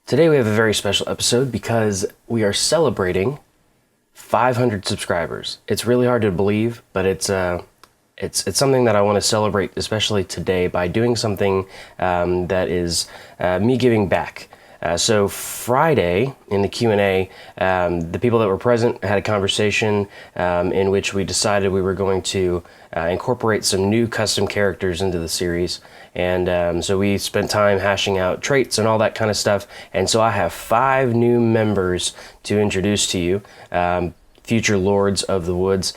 Today we have a very special episode because we are celebrating 500 subscribers. It's really hard to believe, but it's something that I want to celebrate, especially today, by doing something that is me giving back. So Friday in the Q&A, the people that were present had a conversation in which we decided we were going to incorporate some new custom characters into the series. And so we spent time hashing out traits and all that kind of stuff. And so I have 5 new members to introduce to you, future Lords of the Woods.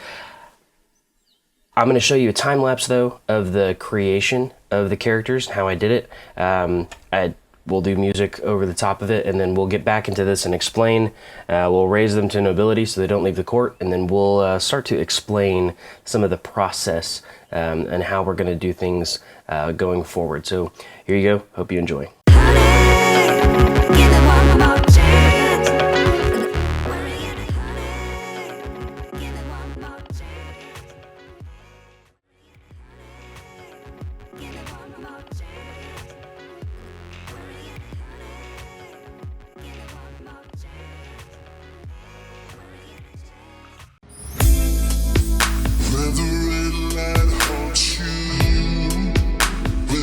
I'm going to show you a time lapse though of the creation of the characters and how I did it. We'll do music over the top of it, and then we'll get back into this and explain. We'll raise them to nobility so they don't leave the court, and then we'll start to explain some of the process and how we're going to do things going forward. So here you go. Hope you enjoy.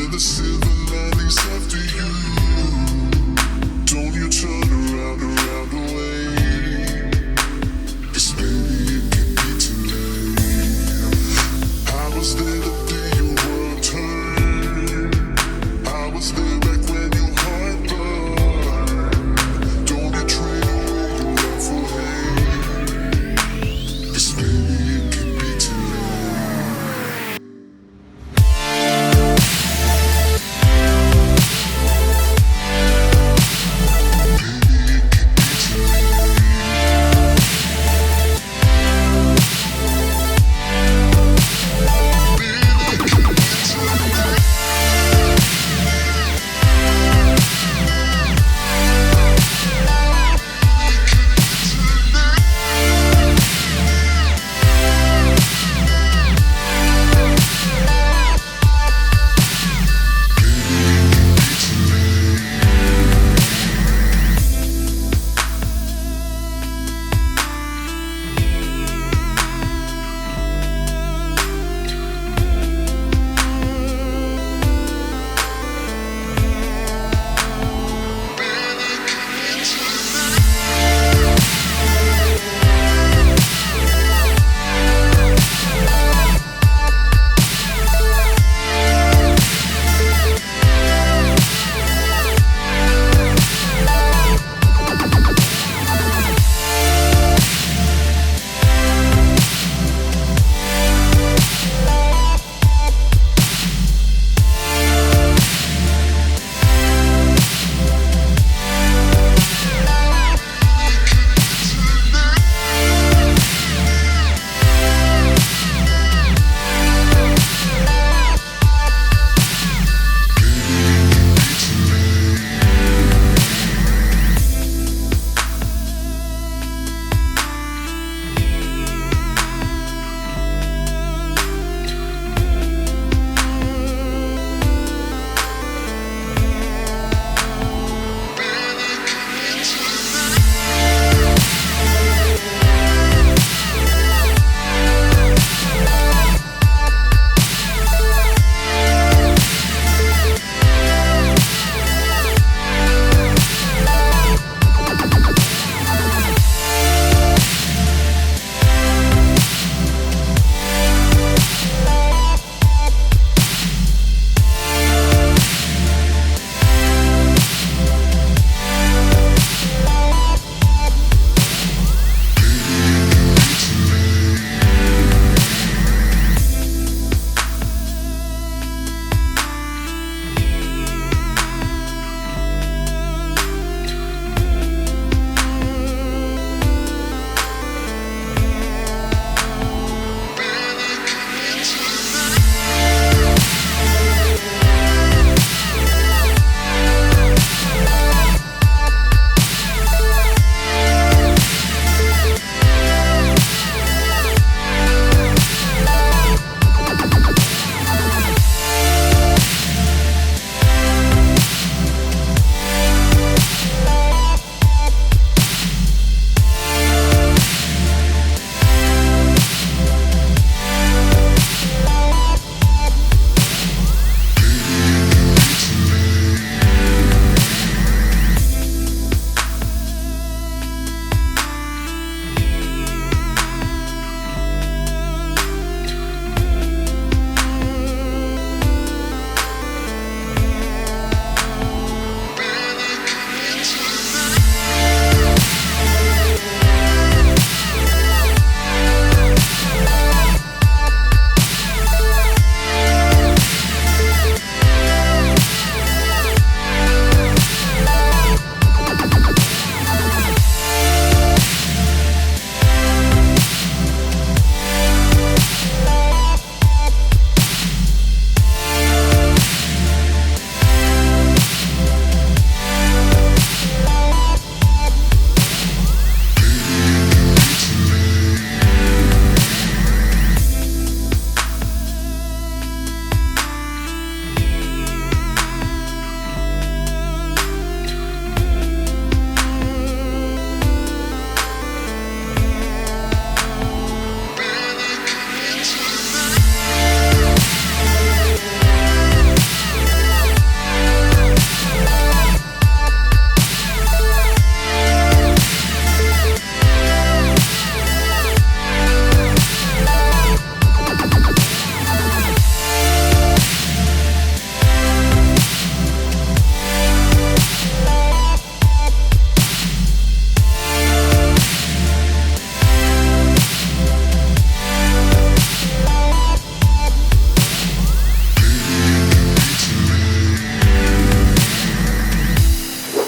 The silver linings after you.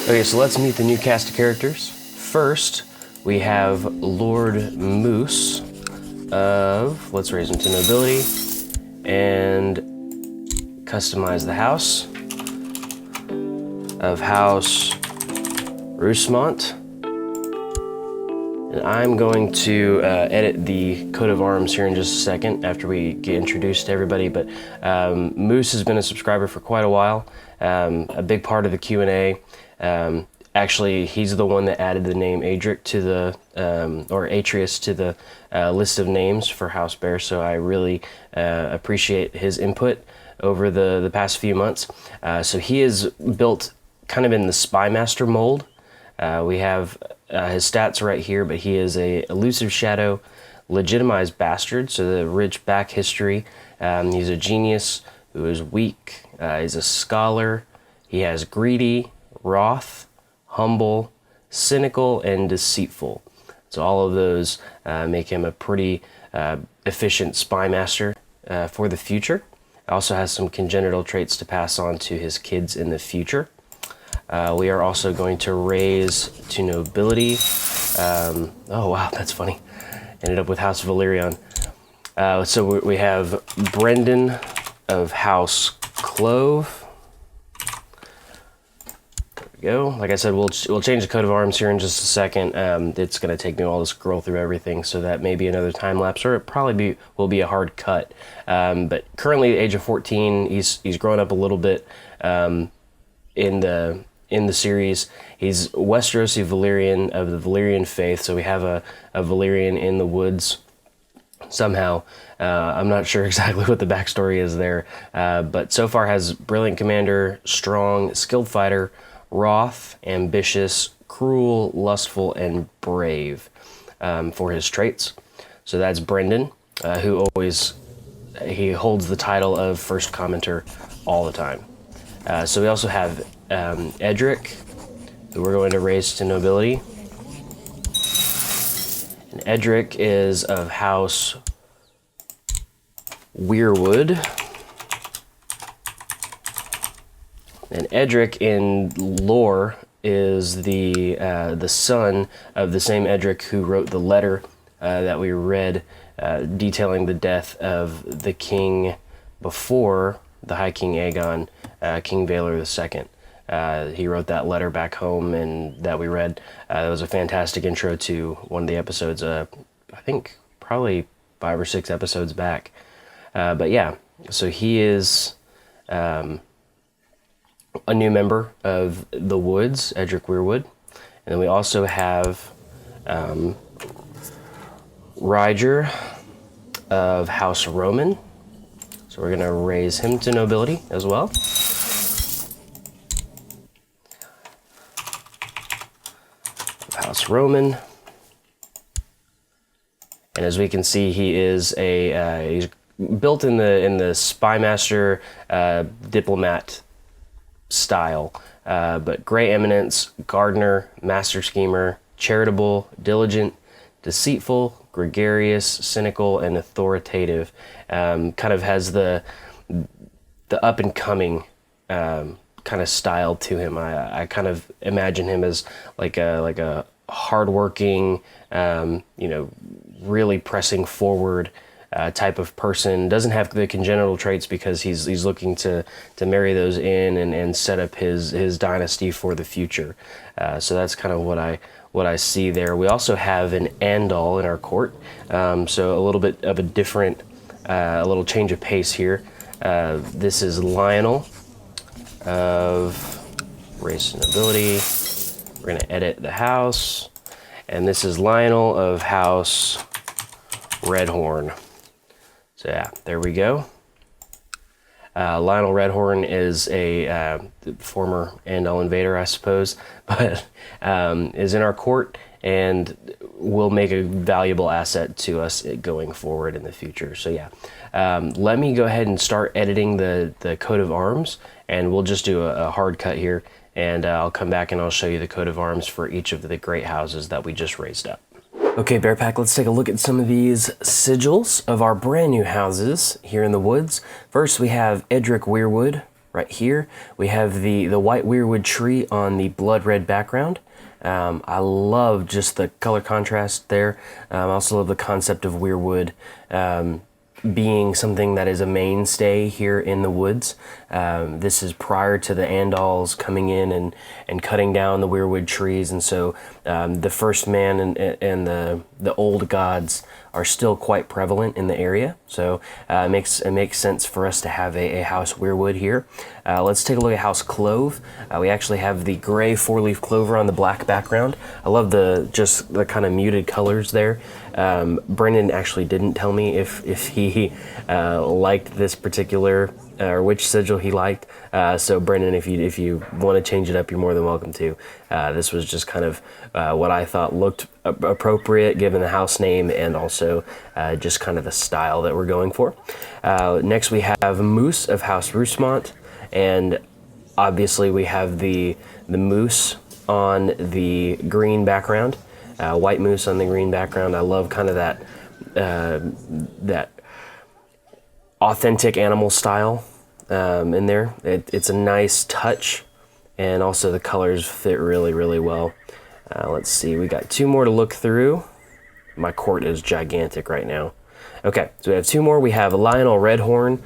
Okay, so let's meet the new cast of characters. First, we have Lord Moose of, let's raise him to nobility, and customize the house of House Roosmont. And I'm going to edit the coat of arms here in just a second after we get introduced to everybody, but Moose has been a subscriber for quite a while, a big part of the Q&A. Actually, he's the one that added the name Adric to the, or Atreus to the list of names for House Bear, so I really appreciate his input over the past few months. So he is built kind of in the Spymaster mold. We have his stats right here, but he is a elusive shadow, legitimized bastard, so the rich back history. He's a genius who is weak. He's a scholar. He has greedy, wroth, humble, cynical, and deceitful. So all of those make him a pretty efficient spymaster for the future. Also has some congenital traits to pass on to his kids in the future. We are also going to raise to nobility. Oh wow, that's funny. Ended up with House Valyrian. So we have Brendan of House Clove. There we go. Like I said, we'll change the coat of arms here in just a second. It's going to take me a while to scroll through everything, so that may be another time lapse, or it probably will be a hard cut. But currently, the age of 14, he's grown up a little bit in the series. He's Westerosi Valyrian of the Valyrian faith, so we have a Valyrian in the woods somehow. I'm not sure exactly what the backstory is there, but so far has brilliant commander, strong, skilled fighter, wroth, ambitious, cruel, lustful, and brave for his traits. So that's Brendan, who he holds the title of first commenter all the time. So we also have Edric, who we're going to raise to nobility. And Edric is of House Weirwood. And Edric in lore is the son of the same Edric who wrote the letter that we read detailing the death of the king before the High King Aegon, King Valar II. He wrote that letter back home and that we read. It was a fantastic intro to one of the episodes, I think probably 5 or 6 episodes back. But yeah, so he is a new member of the Woods, Edric Weirwood. And then we also have Ryger of House Roman. So we're going to raise him to nobility as well. House Roman. And as we can see, he is he's built in the Spymaster diplomat style, but Grey Eminence, Gardener, Master Schemer, charitable, diligent, deceitful, gregarious, cynical, and authoritative. Kind of has the up and coming kind of style to him. I kind of imagine him as like a hardworking, really pressing forward type of person. Doesn't have the congenital traits because he's looking to marry those in and set up his dynasty for the future. So that's kind of what I see there. We also have an Andal in our court, so a little bit of a different, a little change of pace here. This is Lionel of Race and Nobility. We're going to edit the house, and this is Lionel of House Redhorn. So yeah, there we go. Lionel Redhorn is a former Andal invader, I suppose, but is in our court and will make a valuable asset to us going forward in the future. So yeah, let me go ahead and start editing the coat of arms, and we'll just do a hard cut here, and I'll come back and I'll show you the coat of arms for each of the great houses that we just raised up. Okay, Bear Pack, let's take a look at some of these sigils of our brand new houses here in the woods. First, we have Edric Weirwood right here. We have the white weirwood tree on the blood red background. I love just the color contrast there. I also love the concept of weirwood being something that is a mainstay here in the woods. This is prior to the Andals coming in and cutting down the weirwood trees, and so the first man and the old gods are still quite prevalent in the area. So it makes sense for us to have a house weirwood here. Let's take a look at house clove. We actually have the gray 4-leaf clover on the black background. I love just the kind of muted colors there. Brendan actually didn't tell me if he liked this particular or which sigil he liked. So Brendan, if you want to change it up, you're more than welcome to. This was just kind of what I thought looked appropriate given the house name, and also just kind of the style that we're going for. Next we have Moose of House Roosmont, and obviously we have the moose on the green background. White moose on the green background. I love kind of that authentic animal style in there. It's a nice touch, and also the colors fit really, really well. Let's see, we got 2 more to look through. My court is gigantic right now. Okay, so we have 2 more. We have Lionel Redhorn,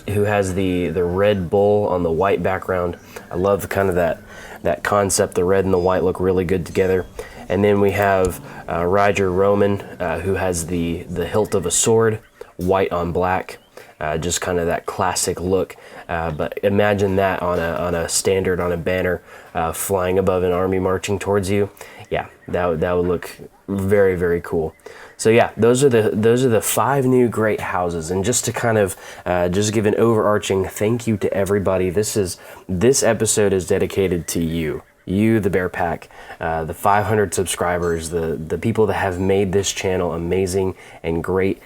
who has the red bull on the white background. I love kind of that concept. The red and the white look really good together. And then we have Roger Roman, who has the hilt of a sword, white on black, just kind of that classic look. But imagine that on a standard, on a banner, flying above an army marching towards you. Yeah, that would look very, very cool. So yeah, those are the 5 new great houses. And just to kind of just give an overarching thank you to everybody. This episode is dedicated to you. You, the Bear Pack, the 500 subscribers, the people that have made this channel amazing and great.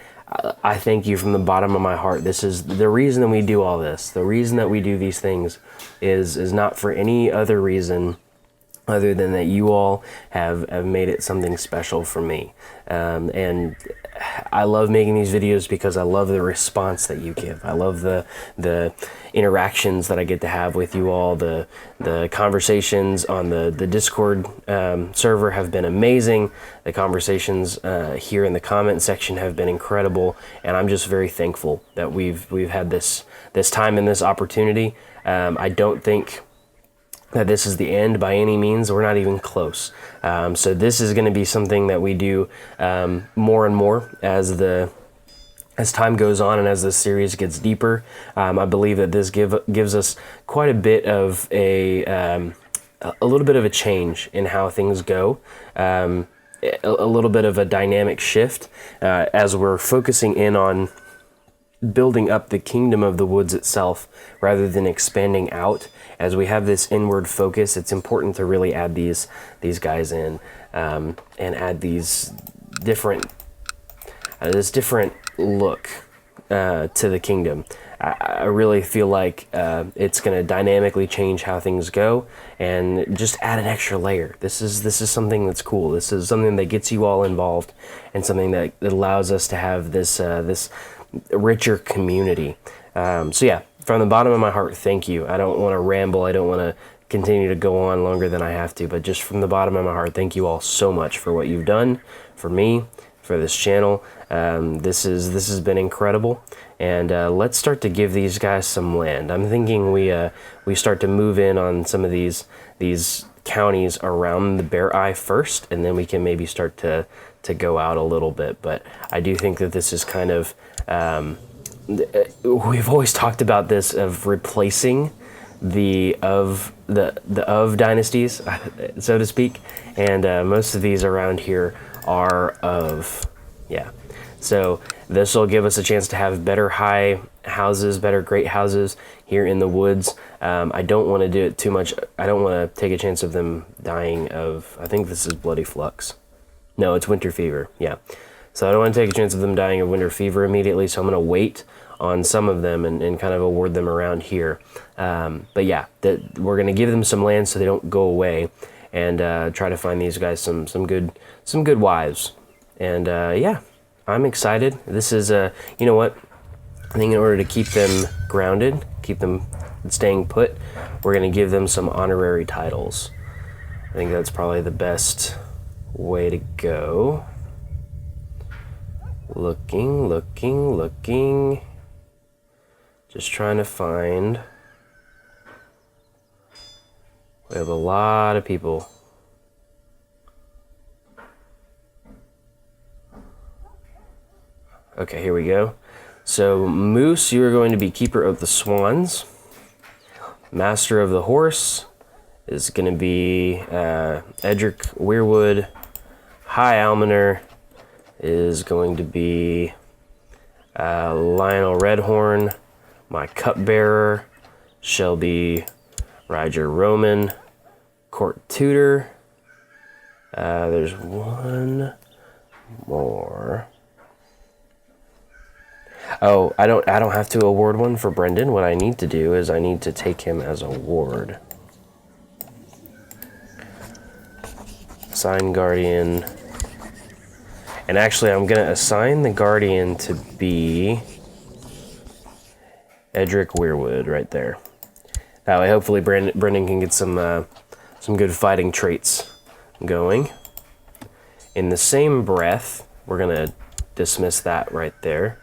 I thank you from the bottom of my heart. This is the reason that we do all this. The reason that we do these things is not for any other reason other than that you all have made it something special for me. And I love making these videos because I love the response that you give. I love the interactions that I get to have with you all. The conversations on the Discord server have been amazing. The conversations here in the comment section have been incredible, and I'm just very thankful that we've had this time and this opportunity. I don't think that this is the end by any means. We're not even close. So this is going to be something that we do more and more as time goes on and as the series gets deeper. I believe that this gives us quite a bit of a little bit of a change in how things go. A little bit of a dynamic shift as we're focusing in on building up the kingdom of the woods itself rather than expanding out. As we have this inward focus, it's important to really add these guys in and add this different look to the kingdom. I really feel like it's going to dynamically change how things go and just add an extra layer. This is something that's cool. This is something that gets you all involved and something that allows us to have this richer community. So yeah, from the bottom of my heart, thank you. I don't want to ramble. I don't want to continue to go on longer than I have to, but just from the bottom of my heart, thank you all so much for what you've done for me, for this channel. This has been incredible, and let's start to give these guys some land. I'm thinking we start to move in on some of these counties around the Bear Eye first, and then we can maybe start to go out a little bit. But I do think that this is kind of we've always talked about this of replacing the dynasties, so to speak, and most of these around here are of. Yeah, so this will give us a chance to have better high houses, better great houses here in the woods. I don't want to do it too much. I don't want to take a chance of them dying of, I think this is Bloody Flux. No, it's Winter Fever, yeah. So I don't want to take a chance of them dying of Winter Fever immediately, so I'm going to wait on some of them and kind of award them around here. But yeah, we're going to give them some land so they don't go away, and try to find these guys some good wives. And yeah, I'm excited. This is, you know what? I think in order to keep them grounded, keep them staying put, we're going to give them some honorary titles. I think that's probably the best way to go. Looking. Just trying to find. We have a lot of people. Okay, here we go. So, Moose, you are going to be Keeper of the Swans. Master of the Horse is going to be Edric Weirwood. High Almoner is going to be Lionel Redhorn. My Cupbearer shall be Roger Roman. Court Tutor. There's one more. Oh, I don't have to award one for Brendan. What I need to do is I need to take him as a ward. Assign Guardian. And actually, I'm going to assign the Guardian to be Edric Weirwood right there. That way, hopefully, Brendan can get some good fighting traits going. In the same breath, we're going to dismiss that right there.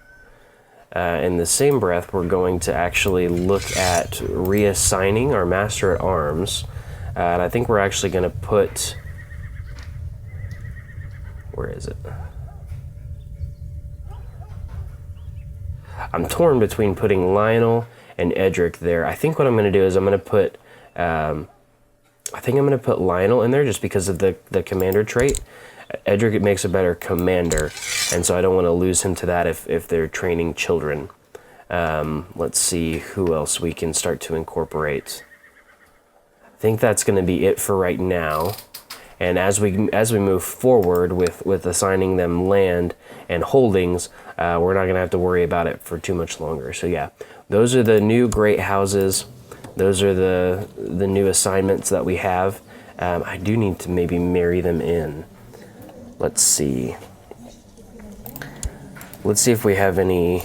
In the same breath, we're going to actually look at reassigning our Master at Arms. And I think we're actually going to put... Where is it? I'm torn between putting Lionel and Edric there. I think what I'm going to do is I'm going to put... I think I'm going to put Lionel in there just because of the commander trait. Edric makes a better commander, and so I don't want to lose him to that if they're training children. Let's see who else we can start to incorporate. I think that's going to be it for right now. And as we move forward with assigning them land and holdings, we're not going to have to worry about it for too much longer. So yeah, those are the new great houses. Those are the new assignments that we have. I do need to maybe marry them in. Let's see. Let's see if we have any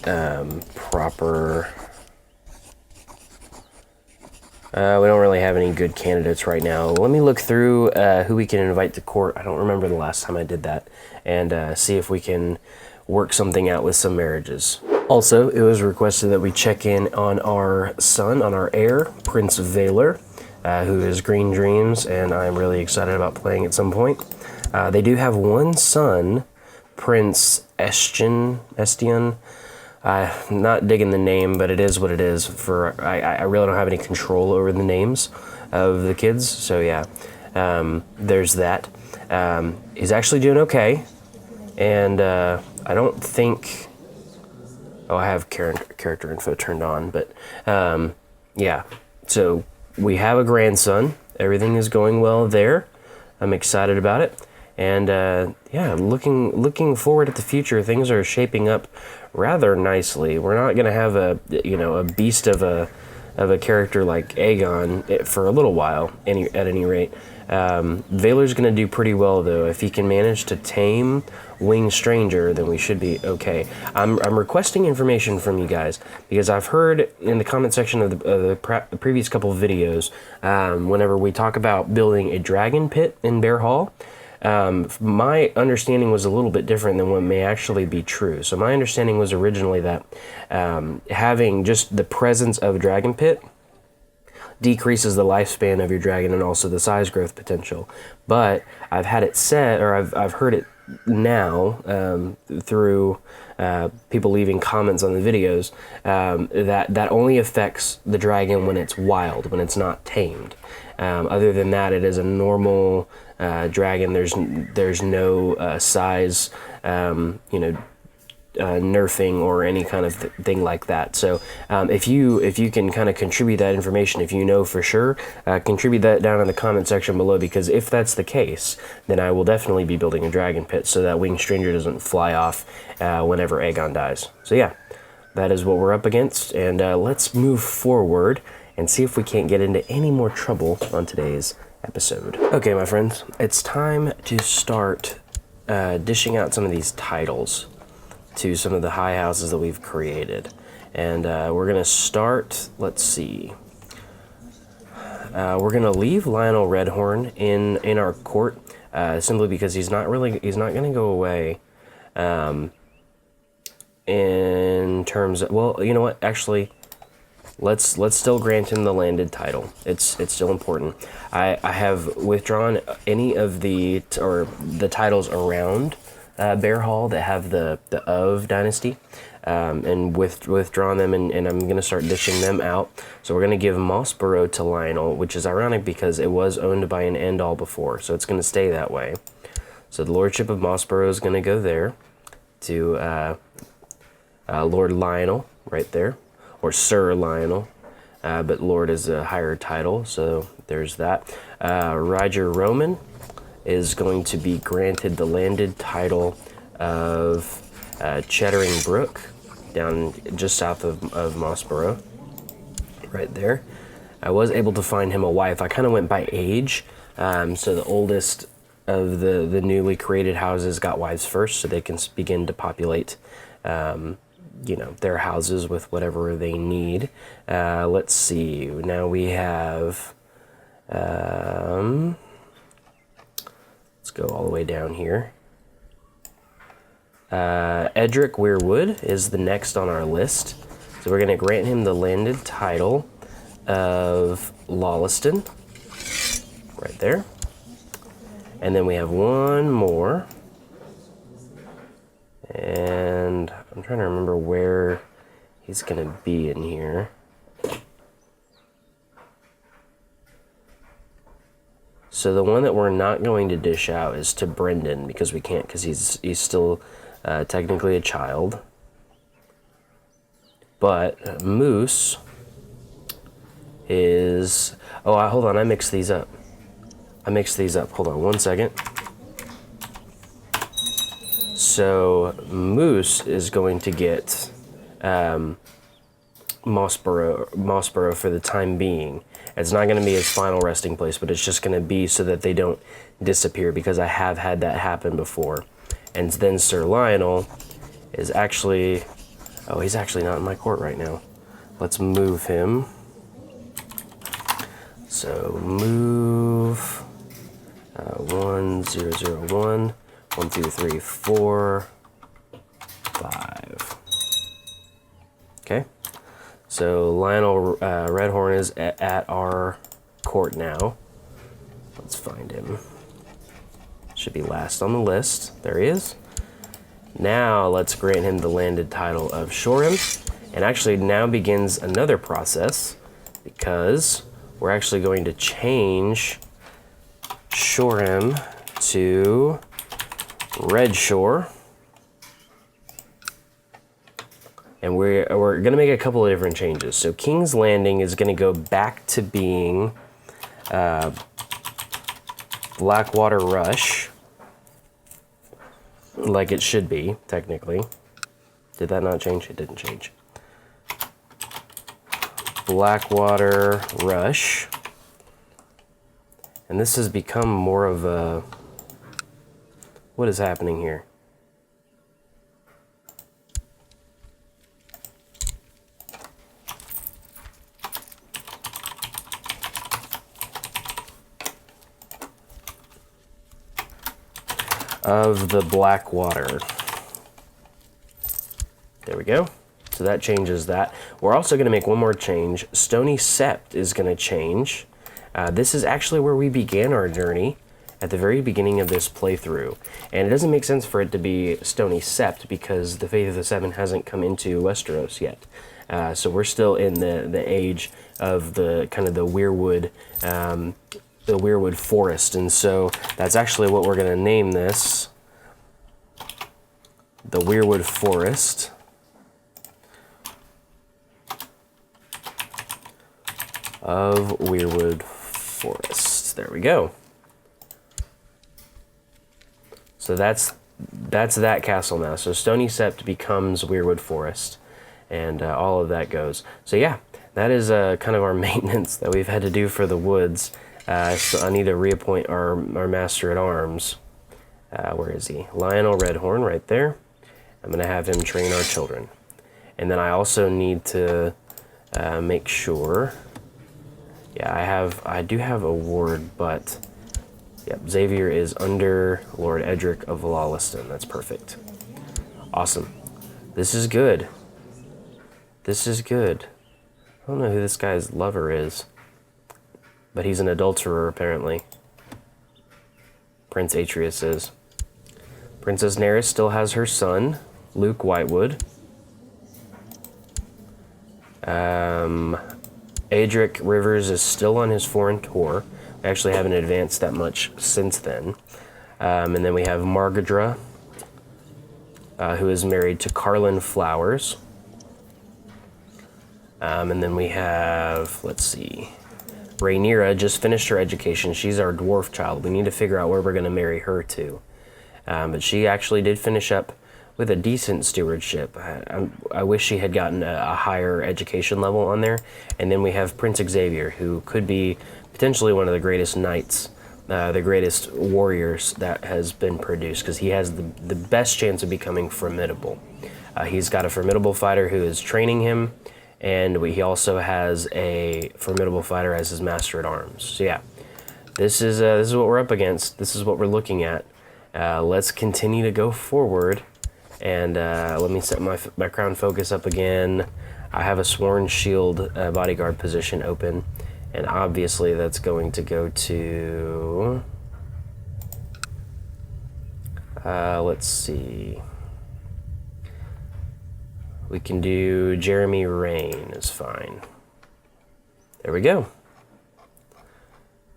proper... we don't really have any good candidates right now. Let me look through who we can invite to court. I don't remember the last time I did that. And see if we can work something out with some marriages. Also, it was requested that we check in on our son, on our heir, Prince Valor, who is Green Dreams, and I'm really excited about playing at some point. They do have one son, Prince Estian. I'm not digging the name, but it is what it is. I really don't have any control over the names of the kids, so yeah, there's that. He's actually doing okay, and I don't think... Oh, I have character info turned on, but yeah. So we have a grandson. Everything is going well there. I'm excited about it. And yeah, looking forward at the future, things are shaping up rather nicely. We're not going to have a beast of a character like Aegon for a little while, at any rate. Valor's going to do pretty well though. If he can manage to tame Winged Stranger, then we should be okay. I'm requesting information from you guys because I've heard in the comment section of the previous couple of videos, whenever we talk about building a dragon pit in Bear Hall. My understanding was a little bit different than what may actually be true. So my understanding was originally that having just the presence of a dragon pit decreases the lifespan of your dragon and also the size growth potential. But I've had it said, or I've heard it now through people leaving comments on the videos, that only affects the dragon when it's wild, when it's not tamed. Other than that, it is a normal dragon. There's no size, nerfing or any kind of thing like that. So if you can kind of contribute that information, if you know for sure, contribute that down in the comment section below, because if that's the case, then I will definitely be building a dragon pit so that Winged Stranger doesn't fly off whenever Aegon dies. So yeah, that is what we're up against, and let's move forward and see if we can't get into any more trouble on today's episode. Okay, my friends, it's time to start dishing out some of these titles to some of the high houses that we've created. And we're going to start, let's see. We're going to leave Lionel Redhorn in our court, simply because he's not going to go away. In terms of, well, you know what, actually, let's still grant him the landed title. It's still important. I have withdrawn any of the titles around Bear Hall that have the of dynasty, and withdrawn them, and I'm going to start dishing them out. So we're going to give Mossborough to Lionel, which is ironic because it was owned by an End-all before, so it's going to stay that way. So the Lordship of Mossborough is going to go there to Lord Lionel right there, or Sir Lionel, but Lord is a higher title, so there's that. Roger Roman is going to be granted the landed title of Chattering Brook, down just south of Mossborough, right there. I was able to find him a wife. I kind of went by age, so the oldest of the newly created houses got wives first, so they can begin to populate you know, their houses with whatever they need. Let's see, now we have, let's go all the way down here. Edric Weirwood is the next on our list. So we're going to grant him the landed title of Lawleston, right there. And then we have one more. And I'm trying to remember where he's going to be in here. So the one that we're not going to dish out is to Brendan, because we can't, because he's still technically a child. But Moose is... Oh, hold on, I mixed these up. Hold on one second. So Moose is going to get Mossborough for the time being. It's not going to be his final resting place, but it's just going to be so that they don't disappear, because I have had that happen before. And then Sir Lionel is actually... Oh, he's actually not in my court right now. Let's move him. So move 1001, 1, 2, 3, 4, 5. Okay. So Lionel Redhorn is at our court now. Let's find him. Should be last on the list. There he is. Now let's grant him the landed title of Shoreham. And actually now begins another process, because we're actually going to change Shoreham to Redshore. And we're going to make a couple of different changes. So King's Landing is going to go back to being Blackwater Rush, like it should be, technically. Did that not change? It didn't change. Blackwater Rush. And this has become more of a... What is happening here? Of the Blackwater. There we go. So that changes that. We're also going to make one more change. Stony Sept is going to change. This is actually where we began our journey at the very beginning of this playthrough. And it doesn't make sense for it to be Stony Sept, because the Faith of the Seven hasn't come into Westeros yet. So we're still in the age of the kind of the Weirwood Forest, and so that's actually what we're going to name this, the Weirwood Forest of Weirwood Forest. There we go. So that's that castle now. So Stony Sept becomes Weirwood Forest, and all of that goes. So yeah, that is kind of our maintenance that we've had to do for the woods. So I need to reappoint our Master at Arms. Where is he? Lionel Redhorn, right there. I'm going to have him train our children. And then I also need to make sure. Yeah, I do have a ward, but yep, Xavier is under Lord Edric of Lawliston. That's perfect. Awesome. This is good. This is good. I don't know who this guy's lover is, but he's an adulterer, apparently. Prince Atreus is. Princess Neris still has her son, Luke Whitewood. Adric Rivers is still on his foreign tour. We actually haven't advanced that much since then. And then we have Margadra, who is married to Carlin Flowers. And then we have, let's see, Rhaenyra just finished her education. She's our dwarf child. We need to figure out where we're going to marry her to. But she actually did finish up with a decent stewardship. I wish she had gotten a higher education level on there. And then we have Prince Xavier, who could be potentially one of the greatest knights, the greatest warriors that has been produced, because he has the best chance of becoming formidable. He's got a formidable fighter who is training him, and he also has a formidable fighter as his master at arms. So yeah, this is what we're up against. This is what we're looking at. Let's continue to go forward. And let me set my crown focus up again. I have a Sworn Shield bodyguard position open. And obviously that's going to go to... let's see. We can do Jeremy Rain is fine. There we go.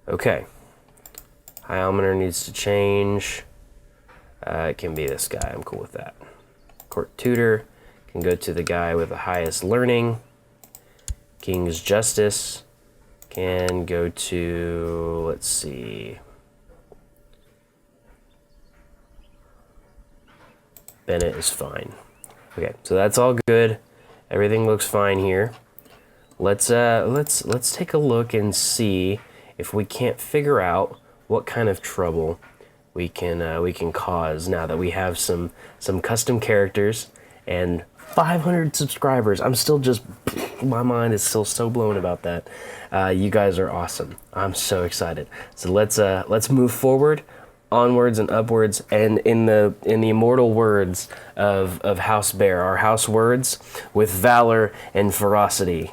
Okay. High Almoner needs to change. It can be this guy. I'm cool with that. Court Tutor can go to the guy with the highest learning. King's Justice can go to, let's see, Bennett is fine. Okay, so that's all good. Everything looks fine here. Let's take a look and see if we can't figure out what kind of trouble we can cause now that we have some custom characters and 500 subscribers. I'm still just, my mind is still so blown about that. You guys are awesome. I'm so excited. So let's move forward, onwards and upwards, and in the immortal words of House Bear, our house words, with valor and ferocity.